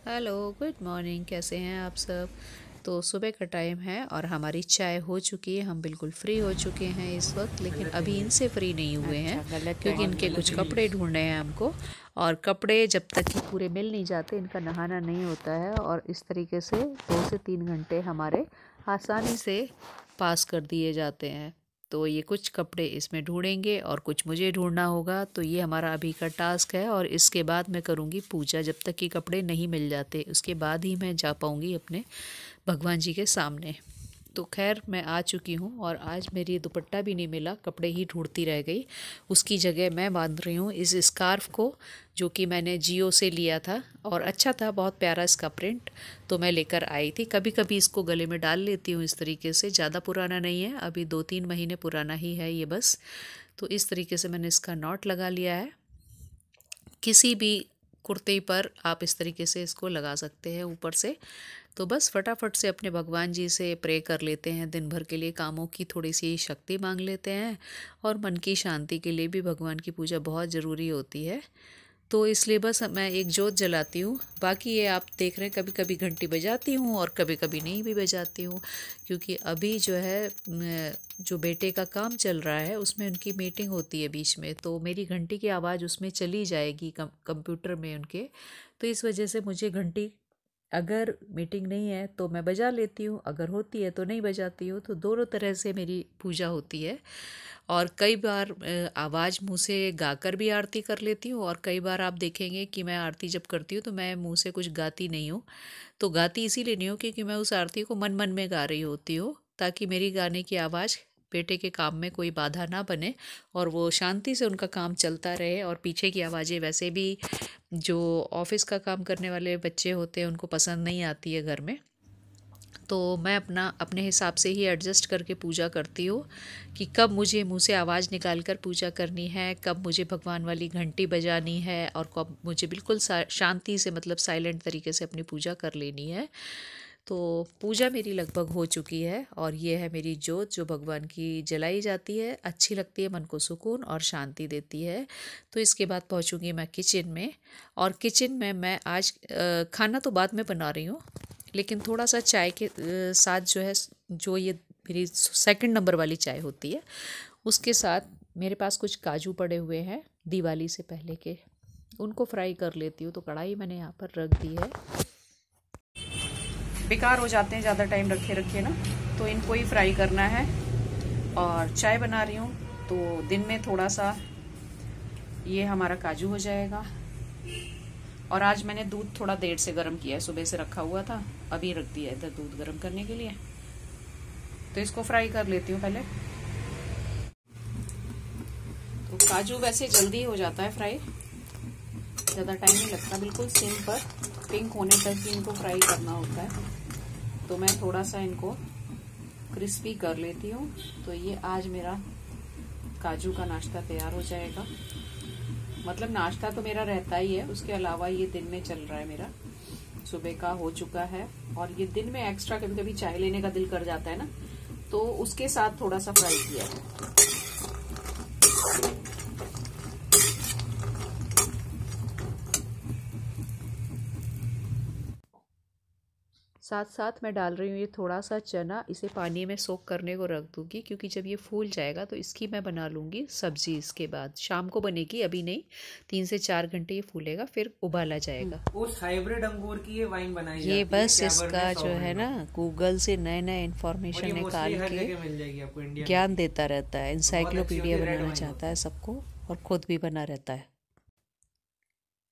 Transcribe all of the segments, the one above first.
Hello, good morning. कैसे हैं आप सब? तो सुबह का टाइम है और हमारी चाय हो चुकी है। हम बिल्कुल फ्री हो चुके हैं इस वक्त, लेकिन अभी इनसे फ्री नहीं हुए हैं अच्छा, गलत क्योंकि बहुत इनके गलत कुछ न्यूज़। कपड़े ढूंढने हैं हमको। और कपड़े जब तक कि पूरे मिल नहीं जाते इनका नहाना नहीं होता है, और इस तरीके से 2 से 3 घंटे हमारे आसानी से पास कर दिए जाते हैं। तो ये कुछ कपड़े इसमें ढूंढेंगे और कुछ मुझे ढूंढना होगा। तो ये हमारा अभी का टास्क है, और इसके बाद मैं करूँगी पूजा। जब तक कि कपड़े नहीं मिल जाते उसके बाद ही मैं जा पाऊँगी अपने भगवान जी के सामने। तो खैर मैं आ चुकी हूँ, और आज मेरी दुपट्टा भी नहीं मिला, कपड़े ही ढूंढती रह गई। उसकी जगह मैं बांध रही हूँ इस स्कार्फ को, जो कि मैंने जियो से लिया था और अच्छा था, बहुत प्यारा इसका प्रिंट। तो मैं लेकर आई थी। कभी कभी इसको गले में डाल लेती हूँ इस तरीके से। ज़्यादा पुराना नहीं है, अभी 2-3 महीने पुराना ही है ये बस। तो इस तरीके से मैंने इसका नॉट लगा लिया है। किसी भी कुर्ते पर आप इस तरीके से इसको लगा सकते हैं ऊपर से। तो बस फटाफट से अपने भगवान जी से प्रे कर लेते हैं, दिन भर के लिए कामों की थोड़ी सी शक्ति मांग लेते हैं, और मन की शांति के लिए भी भगवान की पूजा बहुत ज़रूरी होती है। तो इसलिए बस मैं एक जोत जलाती हूँ। बाकी ये आप देख रहे हैं, कभी कभी घंटी बजाती हूँ और कभी कभी नहीं भी बजाती हूँ, क्योंकि अभी जो है जो बेटे का काम चल रहा है उसमें उनकी मीटिंग होती है बीच में, तो मेरी घंटी की आवाज़ उसमें चली जाएगी कंप्यूटर में उनके। तो इस वजह से मुझे घंटी, अगर मीटिंग नहीं है तो मैं बजा लेती हूँ, अगर होती है तो नहीं बजाती हूँ। तो दोनों तरह से मेरी पूजा होती है। और कई बार आवाज़ मुँह से गाकर भी आरती कर लेती हूँ, और कई बार आप देखेंगे कि मैं आरती जब करती हूँ तो मैं मुँह से कुछ गाती नहीं हूँ। तो गाती इसीलिए नहीं हूँ क्योंकि मैं उस आरती को मन मन में गा रही होती हूँ, ताकि मेरी गाने की आवाज़ बेटे के काम में कोई बाधा ना बने, और वो शांति से उनका काम चलता रहे। और पीछे की आवाज़ें वैसे भी जो ऑफिस का काम करने वाले बच्चे होते हैं उनको पसंद नहीं आती है घर में। तो मैं अपने हिसाब से ही एडजस्ट करके पूजा करती हूँ कि कब मुझे मुंह से आवाज़ निकाल कर पूजा करनी है, कब मुझे भगवान वाली घंटी बजानी है, और कब मुझे बिल्कुल शांति से, मतलब साइलेंट तरीके से अपनी पूजा कर लेनी है। तो पूजा मेरी लगभग हो चुकी है, और ये है मेरी जोत जो भगवान की जलाई जाती है। अच्छी लगती है, मन को सुकून और शांति देती है। तो इसके बाद पहुंचूंगी मैं किचन में, और किचन में मैं आज खाना तो बाद में बना रही हूँ, लेकिन थोड़ा सा चाय के साथ जो है, जो ये मेरी सेकंड नंबर वाली चाय होती है उसके साथ मेरे पास कुछ काजू पड़े हुए हैं दिवाली से पहले के, उनको फ्राई कर लेती हूँ। तो कढ़ाई मैंने यहाँ पर रख दी है। बेकार हो जाते हैं ज़्यादा टाइम रखे रखे ना, तो इनको ही फ्राई करना है। और चाय बना रही हूँ, तो दिन में थोड़ा सा ये हमारा काजू हो जाएगा। और आज मैंने दूध थोड़ा देर से गर्म किया है, सुबह से रखा हुआ था, अभी रख दिया इधर दूध गर्म करने के लिए। तो इसको फ्राई कर लेती हूँ पहले। तो काजू वैसे जल्दी हो जाता है फ्राई, ज़्यादा टाइम नहीं लगता, बिल्कुल सिम पर पिंक होने तक ही इनको फ्राई करना होता है। तो मैं थोड़ा सा इनको क्रिस्पी कर लेती हूँ। तो ये आज मेरा काजू का नाश्ता तैयार हो जाएगा। मतलब नाश्ता तो मेरा रहता ही है, उसके अलावा ये दिन में चल रहा है मेरा, सुबह का हो चुका है। और ये दिन में एक्स्ट्रा कभी कभी चाय लेने का दिल कर जाता है ना, तो उसके साथ थोड़ा सा फ्राई किया है। साथ साथ मैं डाल रही हूँ ये थोड़ा सा चना, इसे पानी में सोक करने को रख दूंगी, क्योंकि जब ये फूल जाएगा तो इसकी मैं बना लूँगी सब्जी। इसके बाद शाम को बनेगी, अभी नहीं, 3 से 4 घंटे ये फूलेगा फिर उबाला जाएगा। उस हाइब्रिड अंगूर की ये वाइन बनाई ये जाती है, बस कैबरने इसका जो है ना, सॉविग्नों। गूगल से नए नए और इन्फॉर्मेशन ये मोस्टली निकाल हर के जगह मिल जाएगी आपको इंडिया में ज्ञान भी। देता रहता है, और बहुत अच्छी होती इंसाइक्लोपीडिया है, रेड बनाना वाइन चाहता होती है है। सबको, और खुद भी बना रहता है।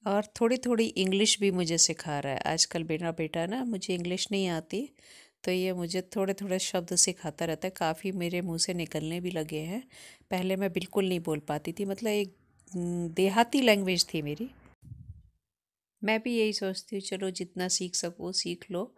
और थोड़ी थोड़ी इंग्लिश भी मुझे सिखा रहा है आजकल। मेरा बेटा ना, मुझे इंग्लिश नहीं आती, तो ये मुझे थोड़े थोड़े शब्द सिखाता रहता है। काफ़ी मेरे मुंह से निकलने भी लगे हैं। पहले मैं बिल्कुल नहीं बोल पाती थी, मतलब एक देहाती लैंग्वेज थी मेरी। मैं भी यही सोचती हूँ, चलो जितना सीख सको सीख लो,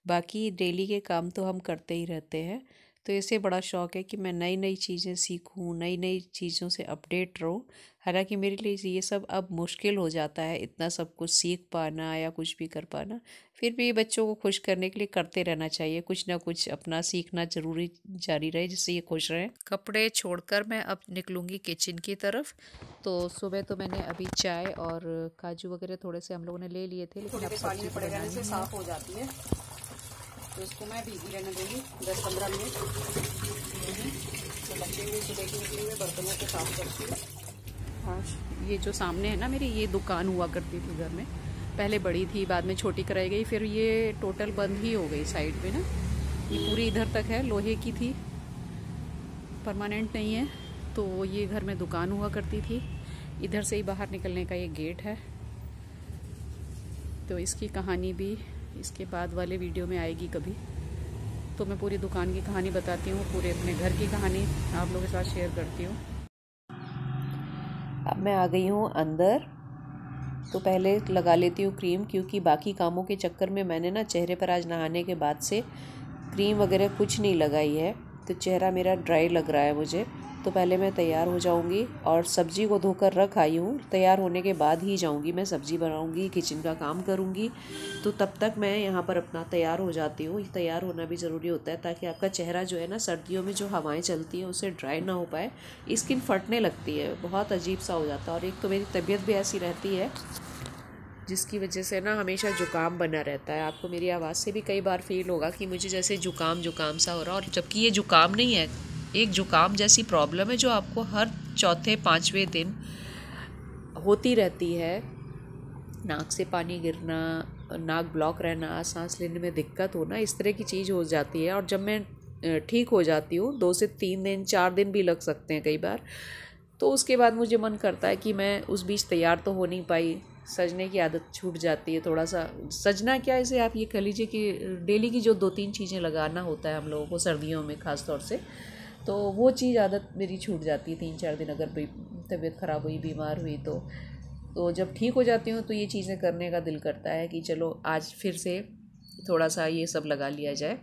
बाकी डेली के काम तो हम करते ही रहते हैं। तो इसे बड़ा शौक़ है कि मैं नई नई चीज़ें सीखूं, नई नई चीज़ों से अपडेट रहूं। हालांकि मेरे लिए ये सब अब मुश्किल हो जाता है, इतना सब कुछ सीख पाना या कुछ भी कर पाना। फिर भी बच्चों को खुश करने के लिए करते रहना चाहिए, कुछ ना कुछ अपना सीखना ज़रूरी जारी रहे, जिससे ये खुश रहें। कपड़े छोड़कर मैं अब निकलूँगी किचन की तरफ। तो सुबह तो मैंने अभी चाय और काजू वगैरह थोड़े से हम लोगों ने ले लिए थे, लेकिन अब पानी में पड़े रहने से साफ़ हो जाती है। तो इसको मैं भीगी रहने दूँगी 10-15 मिनट। तो लगे हुए सुबह के निकले हुए बर्तनों को साफ करती हूँ। हाँ, ये जो सामने है ना मेरी, ये दुकान हुआ करती थी घर में। पहले बड़ी थी, बाद में छोटी कराई गई, फिर ये टोटल बंद ही हो गई साइड में ना। ये पूरी इधर तक है, लोहे की थी, परमानेंट नहीं है। तो ये घर में दुकान हुआ करती थी। इधर से ही बाहर निकलने का ये गेट है। तो इसकी कहानी भी इसके बाद वाले वीडियो में आएगी कभी। तो मैं पूरी दुकान की कहानी बताती हूँ, पूरे अपने घर की कहानी आप लोगों के साथ शेयर करती हूँ। अब मैं आ गई हूँ अंदर। तो पहले लगा लेती हूँ क्रीम, क्योंकि बाकी कामों के चक्कर में मैंने ना चेहरे पर आज नहाने के बाद से क्रीम वगैरह कुछ नहीं लगाई है। तो चेहरा मेरा ड्राई लग रहा है मुझे। तो पहले मैं तैयार हो जाऊंगी, और सब्ज़ी को धोकर रख आई हूँ। तैयार होने के बाद ही जाऊंगी, मैं सब्ज़ी बनाऊंगी, किचन का काम करूंगी। तो तब तक मैं यहाँ पर अपना तैयार हो जाती हूँ। तैयार होना भी ज़रूरी होता है, ताकि आपका चेहरा जो है ना, सर्दियों में जो हवाएं चलती हैं उससे ड्राई ना हो पाए। स्किन फटने लगती है, बहुत अजीब सा हो जाता है। और एक तो मेरी तबीयत भी ऐसी रहती है, जिसकी वजह से ना हमेशा जुकाम बना रहता है। आपको मेरी आवाज़ से भी कई बार फील होगा कि मुझे जैसे जुकाम सा हो रहा है, और जबकि ये जुकाम नहीं है, एक जुकाम जैसी प्रॉब्लम है जो आपको हर 4-5वें दिन होती रहती है। नाक से पानी गिरना, नाक ब्लॉक रहना, सांस लेने में दिक्कत होना, इस तरह की चीज़ हो जाती है। और जब मैं ठीक हो जाती हूँ, 2 से 3 दिन 4 दिन भी लग सकते हैं कई बार, तो उसके बाद मुझे मन करता है कि मैं उस बीच तैयार तो हो नहीं पाई, सजने की आदत छूट जाती है थोड़ा सा। सजना क्या, इसे आप ये कह लीजिए कि डेली की जो 2-3 चीज़ें लगाना होता है हम लोगों को सर्दियों में ख़ास तौर से, तो वो चीज़ आदत मेरी छूट जाती है 3-4 दिन। अगर तबीयत ख़राब हुई, बीमार हुई, तो जब ठीक हो जाती हूँ तो ये चीज़ें करने का दिल करता है कि चलो आज फिर से थोड़ा सा ये सब लगा लिया जाए।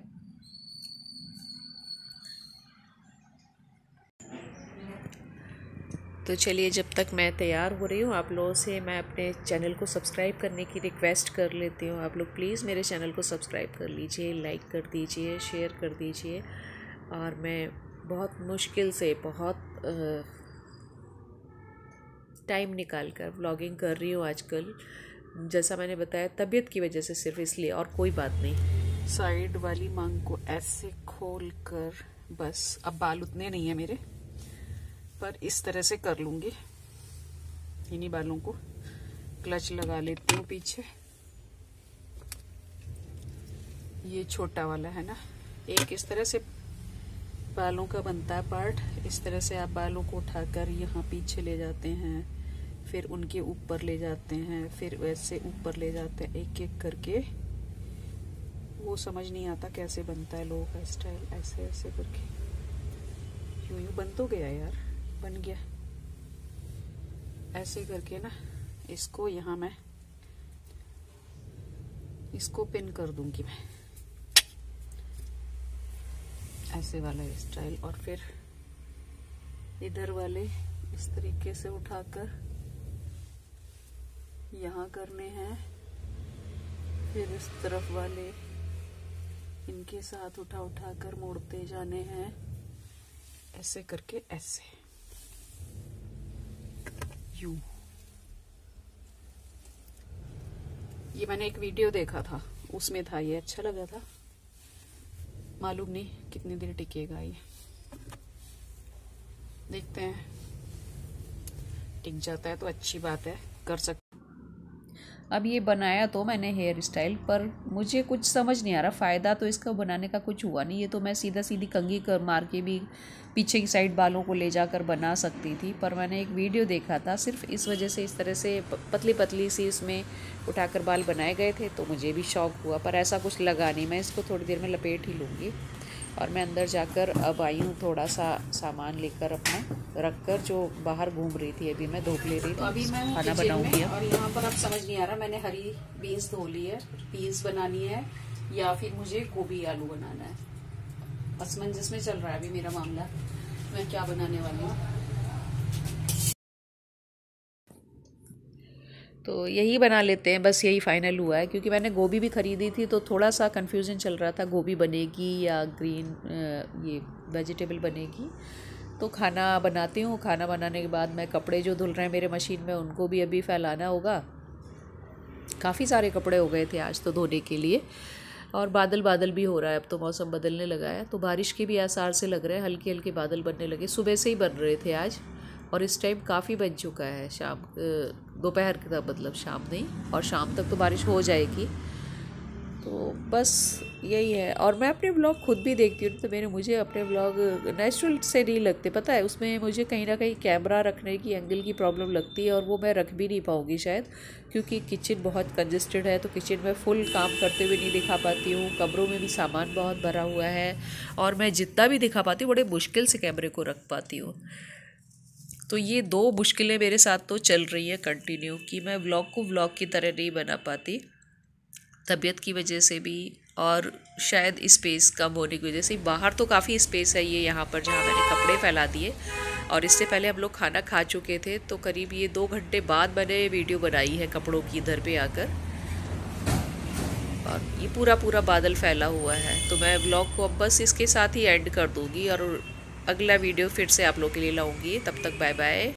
तो चलिए, जब तक मैं तैयार हो रही हूँ, आप लोगों से मैं अपने चैनल को सब्सक्राइब करने की रिक्वेस्ट कर लेती हूँ। आप लोग प्लीज़ मेरे चैनल को सब्सक्राइब कर लीजिए, लाइक कर दीजिए, शेयर कर दीजिए। और मैं बहुत मुश्किल से, बहुत टाइम निकाल कर व्लॉगिंग कर रही हूँ आजकल। जैसा मैंने बताया, तबीयत की वजह से सिर्फ, इसलिए, और कोई बात नहीं। साइड वाली मांग को ऐसे खोल कर, बस अब बाल उतने नहीं है मेरे, पर इस तरह से कर लूँगी। इन्हीं बालों को क्लच लगा लेती हूँ पीछे। ये छोटा वाला है ना, एक इस तरह से बालों का बनता है पार्ट। इस तरह से आप बालों को उठाकर यहाँ पीछे ले जाते हैं, फिर उनके यूपर ले जाते हैं, फिर वैसे ऊपर ले जाते हैं, एक एक करके। वो समझ नहीं आता कैसे बनता है लोगों का स्टाइल, ऐसे ऐसे करके। यूं बन तो गया यार, बन गया। ऐसे करके ना इसको यहाँ मैं इसको पिन कर दूंगी मैं, ऐसे वाला स्टाइल। और फिर इधर वाले इस तरीके से उठाकर यहाँ करने हैं, फिर इस तरफ वाले इनके साथ उठा कर मोड़ते जाने हैं, ऐसे करके, ऐसे यूं। ये मैंने एक वीडियो देखा था, उसमें था ये, अच्छा लगा था। मालूम नहीं कितनी देर टिकेगा ये, देखते हैं। टिक जाता है तो अच्छी बात है, कर सकते। अब ये बनाया तो मैंने हेयर स्टाइल, पर मुझे कुछ समझ नहीं आ रहा, फ़ायदा तो इसका बनाने का कुछ हुआ नहीं। ये तो मैं सीधा सीधी कंघी कर मार के भी पीछे की साइड बालों को ले जाकर बना सकती थी, पर मैंने एक वीडियो देखा था, सिर्फ इस वजह से इस तरह से पतली पतली सी इसमें उठाकर बाल बनाए गए थे, तो मुझे भी शौक़ हुआ, पर ऐसा कुछ लगा नहीं। मैं इसको थोड़ी देर में लपेट ही लूँगी। और मैं अंदर जाकर अब आई हूँ, थोड़ा सा सामान लेकर अपना रख कर, जो बाहर घूम रही थी। अभी मैं धूप ले रही थी, तो अभी मैं खाना बनाऊंगी। और यहाँ पर अब समझ नहीं आ रहा, मैंने हरी बीन्स धो ली है, बीन्स बनानी है या फिर मुझे गोभी आलू बनाना है। असमंजस में चल रहा है अभी मेरा मामला, मैं क्या बनाने वाली हूँ। तो यही बना लेते हैं, बस यही फाइनल हुआ है, क्योंकि मैंने गोभी भी ख़रीदी थी तो थोड़ा सा कन्फ्यूज़न चल रहा था, गोभी बनेगी या ग्रीन ये वेजिटेबल बनेगी। तो खाना बनाती हूँ, खाना बनाने के बाद मैं कपड़े जो धुल रहे हैं मेरे मशीन में उनको भी अभी फैलाना होगा। काफ़ी सारे कपड़े हो गए थे आज तो धोने के लिए, और बादल बादल भी हो रहा है, अब तो मौसम बदलने लगा है, तो बारिश के भी आसार से लग रहे हैं, हल्के हल्के बादल बनने लगे, सुबह से ही बन रहे थे आज, और इस टाइम काफ़ी बन चुका है, शाम दोपहर तक, मतलब शाम नहीं, और शाम तक तो बारिश हो जाएगी। तो बस यही है। और मैं अपने ब्लॉग खुद भी देखती हूँ तो मुझे अपने ब्लॉग नेचुरल से नहीं लगते, पता है, उसमें मुझे कहीं ना कहीं कैमरा रखने की एंगल की प्रॉब्लम लगती है, और वो मैं रख भी नहीं पाऊँगी शायद, क्योंकि किचन बहुत कंजेस्टेड है, तो किचन में फुल काम करते हुए नहीं दिखा पाती हूँ, कमरों में भी सामान बहुत भरा हुआ है, और मैं जितना भी दिखा पाती हूँ बड़े मुश्किल से कैमरे को रख पाती हूँ। तो ये दो मुश्किलें मेरे साथ तो चल रही है कंटिन्यू, कि मैं व्लॉग को व्लॉग की तरह नहीं बना पाती, तबीयत की वजह से भी, और शायद स्पेस कम होने की वजह से। बाहर तो काफ़ी स्पेस है ये यहाँ पर जहाँ मैंने कपड़े फैला दिए, और इससे पहले हम लोग खाना खा चुके थे, तो करीब ये 2 घंटे बाद मैंने वीडियो बनाई है कपड़ों की इधर पे आकर, और ये पूरा पूरा बादल फैला हुआ है। तो मैं व्लॉग को अब बस इसके साथ ही एंड कर दूँगी, और अगला वीडियो फिर से आप लोग के लिए लाऊंगी। तब तक बाय बाय।